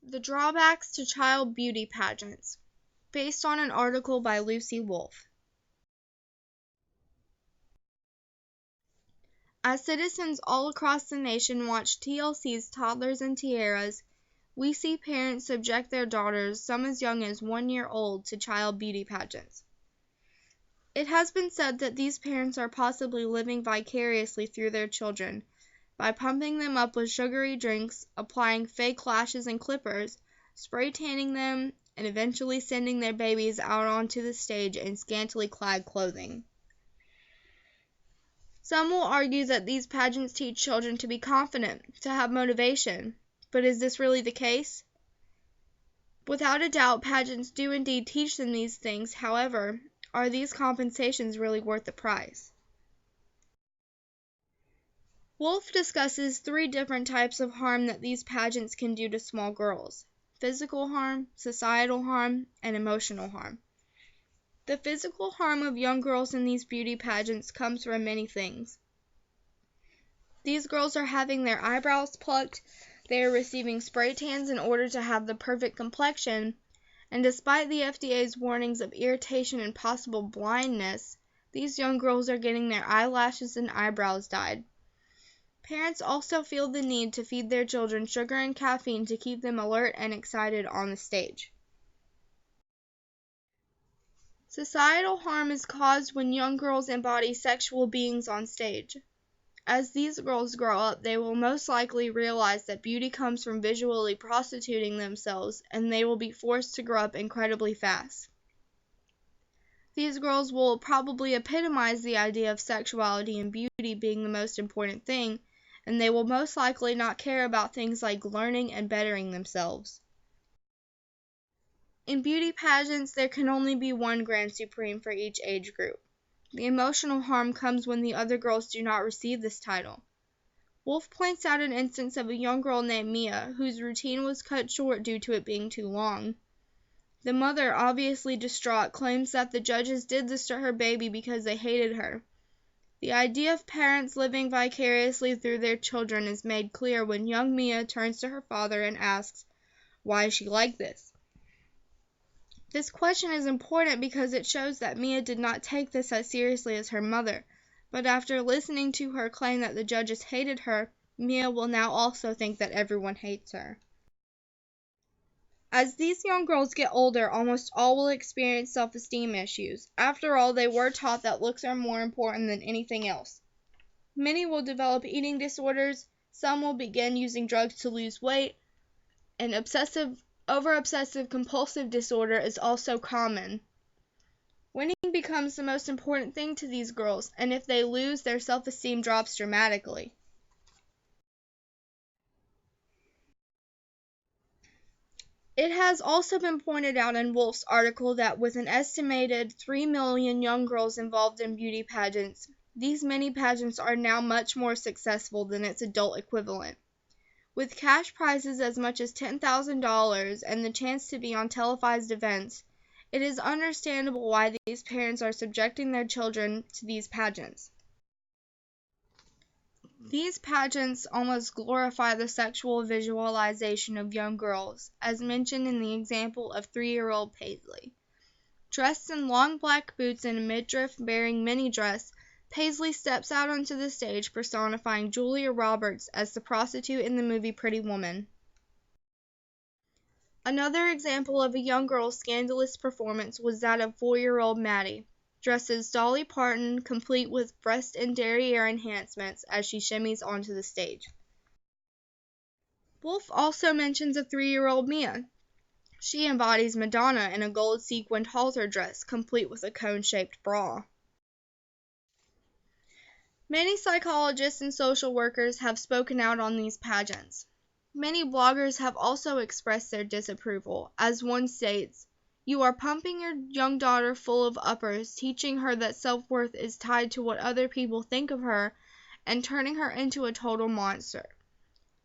The Drawbacks to Child Beauty Pageants, based on an article by Lucy Wolfe. As citizens all across the nation watch TLC's Toddlers and Tiaras, we see parents subject their daughters, some as young as 1 year old, to child beauty pageants. It has been said that these parents are possibly living vicariously through their children by pumping them up with sugary drinks, applying fake lashes and clippers, spray tanning them, and eventually sending their babies out onto the stage in scantily clad clothing. Some will argue that these pageants teach children to be confident, to have motivation. But is this really the case? Without a doubt, pageants do indeed teach them these things. However, are these compensations really worth the price? Wolfe discusses 3 different types of harm that these pageants can do to small girls: physical harm, societal harm, and emotional harm. The physical harm of young girls in these beauty pageants comes from many things. These girls are having their eyebrows plucked, they are receiving spray tans in order to have the perfect complexion, and despite the FDA's warnings of irritation and possible blindness, these young girls are getting their eyelashes and eyebrows dyed. Parents also feel the need to feed their children sugar and caffeine to keep them alert and excited on the stage. Societal harm is caused when young girls embody sexual beings on stage. As these girls grow up, they will most likely realize that beauty comes from visually prostituting themselves, and they will be forced to grow up incredibly fast. These girls will probably epitomize the idea of sexuality and beauty being the most important thing, and they will most likely not care about things like learning and bettering themselves. In beauty pageants, there can only be one Grand Supreme for each age group. The emotional harm comes when the other girls do not receive this title. Wolfe points out an instance of a young girl named Mia, whose routine was cut short due to it being too long. The mother, obviously distraught, claims that the judges did this to her baby because they hated her. The idea of parents living vicariously through their children is made clear when young Mia turns to her father and asks, "Why is she like this?" This question is important because it shows that Mia did not take this as seriously as her mother, but after listening to her claim that the judges hated her, Mia will now also think that everyone hates her. As these young girls get older, almost all will experience self-esteem issues. After all, they were taught that looks are more important than anything else. Many will develop eating disorders, some will begin using drugs to lose weight, and over-obsessive compulsive disorder is also common. Winning becomes the most important thing to these girls, and if they lose, their self-esteem drops dramatically. It has also been pointed out in Wolfe's article that with an estimated 3 million young girls involved in beauty pageants, these mini pageants are now much more successful than its adult equivalent. With cash prizes as much as $10,000 and the chance to be on televised events, it is understandable why these parents are subjecting their children to these pageants. These pageants almost glorify the sexual visualization of young girls, as mentioned in the example of 3-year-old Paisley. Dressed in long black boots and a midriff-bearing mini dress, Paisley steps out onto the stage personifying Julia Roberts as the prostitute in the movie Pretty Woman. Another example of a young girl's scandalous performance was that of 4-year-old Maddie, dressed as Dolly Parton, complete with breast and derriere enhancements as she shimmies onto the stage. Wolfe also mentions a 3-year-old Mia. She embodies Madonna in a gold sequined halter dress, complete with a cone-shaped bra. Many psychologists and social workers have spoken out on these pageants. Many bloggers have also expressed their disapproval, as one states, "You are pumping your young daughter full of uppers, teaching her that self-worth is tied to what other people think of her, and turning her into a total monster."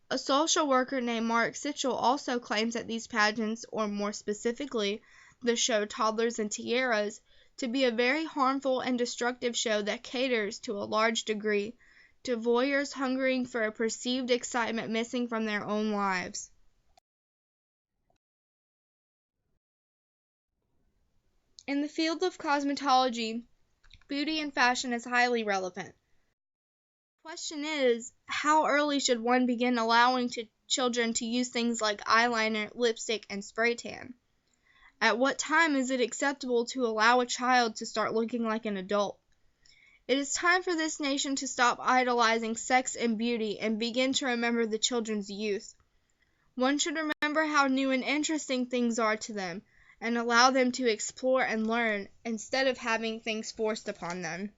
A social worker named Mark Sitchell also claims that these pageants, or more specifically, the show Toddlers and Tiaras, to be a very harmful and destructive show that caters, to a large degree, to voyeurs hungering for a perceived excitement missing from their own lives. In the field of cosmetology, beauty and fashion is highly relevant. The question is, how early should one begin allowing children to use things like eyeliner, lipstick, and spray tan? At what time is it acceptable to allow a child to start looking like an adult? It is time for this nation to stop idolizing sex and beauty and begin to remember the children's youth. One should remember how new and interesting things are to them, and allow them to explore and learn, instead of having things forced upon them.